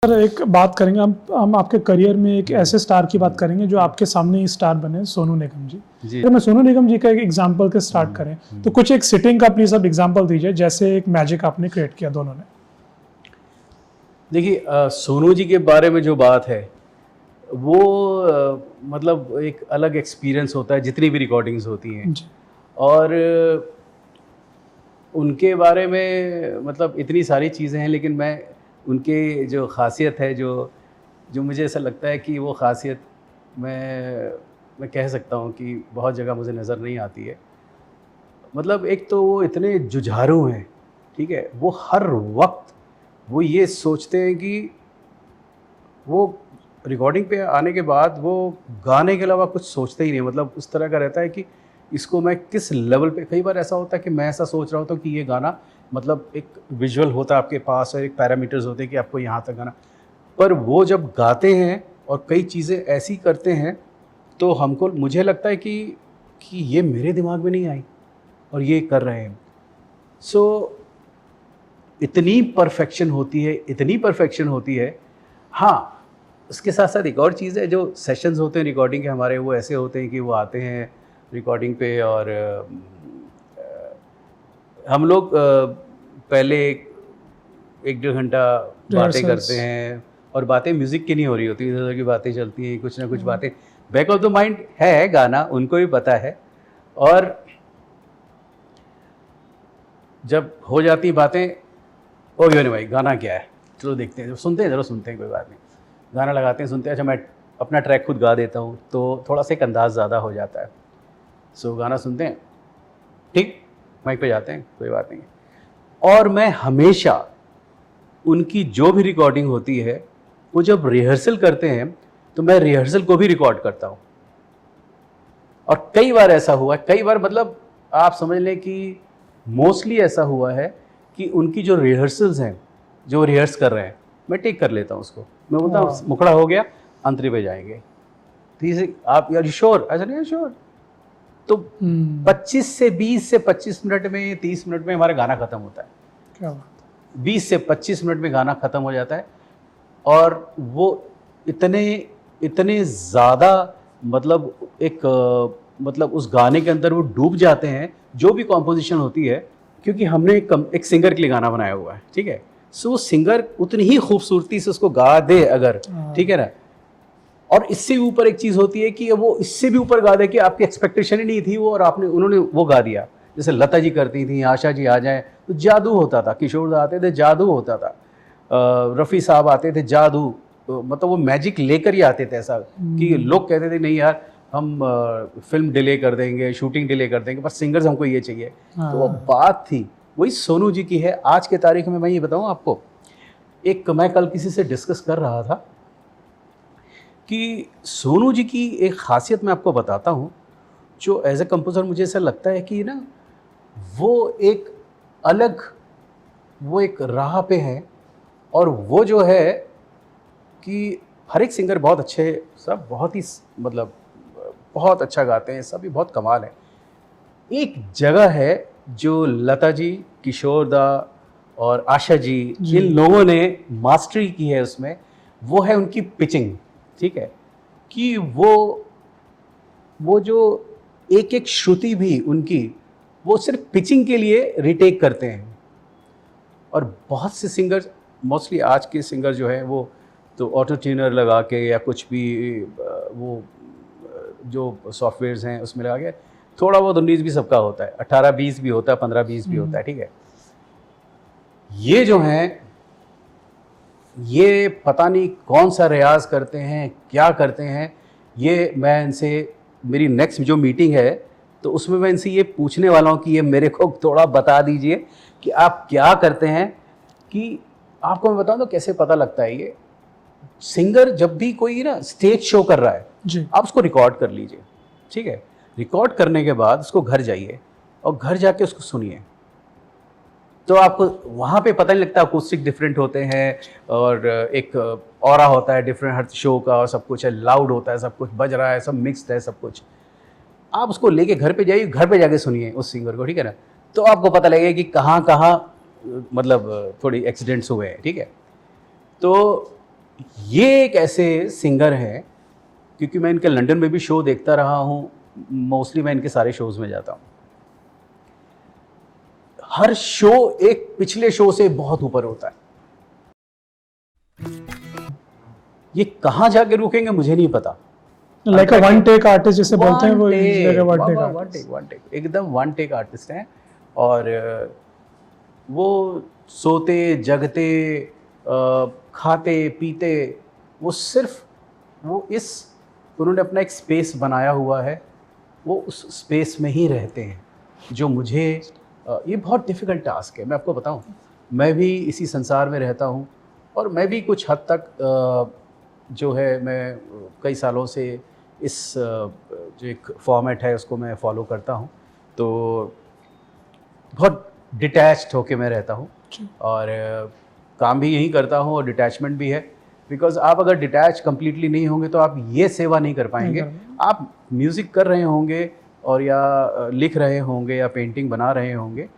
Sir एक बात करेंगे हम आपके करियर में एक ऐसे स्टार की बात करेंगे जो आपके सामने ही स्टार बने, सोनू निगम जी। अगर मैं सोनू निगम जी का एक एग्जांपल के स्टार्ट करें तो कुछ एक सिटिंग का प्लीज आप एग्जांपल दीजिए, जैसे एक मैजिक आपने क्रिएट किया दोनों ने। देखिए सोनू जी के बारे में जो बात है वो मतलब एक अलग एक्सपीरियंस होता है जितनी भी रिकॉर्डिंग्स होती हैं। जी। और उनके बारे में मतलब इतनी सारी चीज़ें हैं, लेकिन मैं उनके जो ख़ासियत है जो जो मुझे ऐसा लगता है कि वो ख़ासियत मैं कह सकता हूँ कि बहुत जगह मुझे नज़र नहीं आती है। मतलब एक तो वो इतने जुझारू हैं, ठीक है, वो हर वक्त वो ये सोचते हैं कि वो रिकॉर्डिंग पे आने के बाद वो गाने के अलावा कुछ सोचते ही नहीं। मतलब उस तरह का रहता है कि इसको मैं किस लेवल पे, कई बार ऐसा होता है कि मैं ऐसा सोच रहा होता हूँ कि ये गाना मतलब एक विजुअल होता है आपके पास और एक पैरामीटर्स होते हैं कि आपको यहाँ तक गाना, पर वो जब गाते हैं और कई चीज़ें ऐसी करते हैं तो हमको मुझे लगता है कि ये मेरे दिमाग में नहीं आई और ये कर रहे हैं। सो इतनी परफेक्शन होती है, इतनी परफेक्शन होती है। हाँ, उसके साथ साथ एक और चीज़ है, जो सेशंस होते हैं रिकॉर्डिंग के हमारे, वो ऐसे होते हैं कि वो आते हैं रिकॉर्डिंग पे और हम लोग पहले एक डेढ़ घंटा बातें करते हैं और बातें म्यूज़िक की नहीं हो रही होती, इधर उधर की बातें चलती हैं, कुछ ना कुछ बातें बैक ऑफ द माइंड है, गाना उनको भी पता है। और जब हो जाती बातें, ओ योनी भाई गाना क्या है, चलो देखते हैं, सुनते हैं, ज़रूर सुनते हैं, कोई बात नहीं, गाना लगाते हैं, सुनते हैं। अच्छा मैं अपना ट्रैक खुद गा देता हूँ तो थोड़ा सा एक अंदाज़ ज़्यादा हो जाता है। सो गाना सुनते हैं, ठीक, माइक पे जाते हैं, कोई बात नहीं। और मैं हमेशा उनकी जो भी रिकॉर्डिंग होती है, वो जब रिहर्सल करते हैं तो मैं रिहर्सल को भी रिकॉर्ड करता हूँ। और कई बार ऐसा हुआ है, कई बार मतलब आप समझ लें कि मोस्टली ऐसा हुआ है कि उनकी जो रिहर्सल्स हैं, जो रिहर्स कर रहे हैं, मैं टेक कर लेता हूँ उसको। मैं बोलता हूँ मुखड़ा हो गया, अंतरी पे जाएंगे, ठीक, आप यार श्योर, ऐसा नहीं है श्योर। तो 25 से 20 से 25 मिनट में, 30 मिनट में हमारा गाना खत्म होता है। क्या बात। 20 से 25 मिनट में गाना खत्म हो जाता है। और वो इतने इतने ज़्यादा मतलब एक मतलब उस गाने के अंदर वो डूब जाते हैं, जो भी कॉम्पोजिशन होती है, क्योंकि हमने एक सिंगर के लिए गाना बनाया हुआ है, ठीक है। सो वो सिंगर उतनी ही खूबसूरती से उसको गा दे अगर, ठीक है ना। और इससे भी ऊपर एक चीज़ होती है कि वो इससे भी ऊपर गा दे कि आपकी एक्सपेक्टेशन ही नहीं थी वो, और उन्होंने वो गा दिया। जैसे लता जी करती थी, आशा जी आ जाए तो जादू होता था, किशोर दा आते थे जादू होता था, रफ़ी साहब आते थे जादू, मतलब वो मैजिक लेकर ही आते थे। ऐसा कि लोग कहते थे नहीं यार हम फिल्म डिले कर देंगे, शूटिंग डिले कर देंगे, बस सिंगर्स हमको ये चाहिए। तो वो बात थी, वही सोनू जी की है। आज के तारीख में मैं ये बताऊँ आपको, एक मैं कल किसी से डिस्कस कर रहा था कि सोनू जी की एक ख़ासियत मैं आपको बताता हूँ, जो एज ए कंपोज़र मुझे ऐसा लगता है कि ना वो एक अलग, वो एक राह पे है। और वो जो है कि हर एक सिंगर बहुत अच्छे, सब बहुत ही मतलब बहुत अच्छा गाते हैं, सभी बहुत कमाल है। एक जगह है जो लता जी, किशोर दा और आशा जी, इन लोगों ने मास्टरी की है उसमें, वो है उनकी पिचिंग, ठीक है। कि वो जो एक एक श्रुति भी उनकी, वो सिर्फ पिचिंग के लिए रिटेक करते हैं। और बहुत से सिंगर, मोस्टली आज के सिंगर जो है वो तो ऑटो ट्यूनर लगा के या कुछ भी वो जो सॉफ्टवेयर्स हैं उसमें लगा के, थोड़ा बहुत 19 भी सबका होता है, 18-20 भी होता है, 15-20 भी होता है, ठीक है। ये जो हैं, ये पता नहीं कौन सा रियाज करते हैं, क्या करते हैं। ये मैं इनसे, मेरी नेक्स्ट जो मीटिंग है तो उसमें मैं इनसे ये पूछने वाला हूँ कि ये मेरे को थोड़ा बता दीजिए कि आप क्या करते हैं। कि आपको मैं बताऊँ तो कैसे पता लगता है ये, सिंगर जब भी कोई ना स्टेज शो कर रहा है जी, आप उसको रिकॉर्ड कर लीजिए, ठीक है। रिकॉर्ड करने के बाद उसको घर जाइए और घर जाके उसको सुनिए, तो आपको वहाँ पे पता नहीं लगता। अकूस्टिक डिफरेंट होते हैं और एक ऑरा होता है डिफरेंट हर शो का, और सब कुछ है, लाउड होता है, सब कुछ बज रहा है, सब मिक्स्ड है सब कुछ। आप उसको लेके घर पे जाइए, घर पे जाके सुनिए उस सिंगर को, ठीक है ना। तो आपको पता लगेगा कि कहाँ कहाँ मतलब थोड़ी एक्सीडेंट्स हुए हैं, ठीक है। तो ये एक ऐसे सिंगर हैं, क्योंकि मैं इनके लंदन में भी शो देखता रहा हूँ, मोस्टली मैं इनके सारे शोज में जाता हूँ। हर शो एक पिछले शो से बहुत ऊपर होता है। ये कहाँ जाके रुकेंगे मुझे नहीं पता। लाइक वन टेक आर्टिस्ट जिसे बोलते हैं, वो वन वन टेक टेक एकदम वन टेक आर्टिस्ट हैं। और वो सोते जगते खाते पीते, वो सिर्फ उन्होंने अपना एक स्पेस बनाया हुआ है, वो उस स्पेस में ही रहते हैं। जो मुझे ये बहुत डिफ़िकल्ट टास्क है, मैं आपको बताऊं, मैं भी इसी संसार में रहता हूं और मैं भी कुछ हद तक जो है मैं कई सालों से इस जो एक फॉर्मेट है उसको मैं फॉलो करता हूं, तो बहुत डिटैच्ड होके मैं रहता हूं और काम भी यही करता हूं और डिटैचमेंट भी है। बिकॉज आप अगर डिटैच कम्प्लीटली नहीं होंगे तो आप ये सेवा नहीं कर पाएंगे। आप म्यूज़िक कर रहे होंगे और या लिख रहे होंगे या पेंटिंग बना रहे होंगे,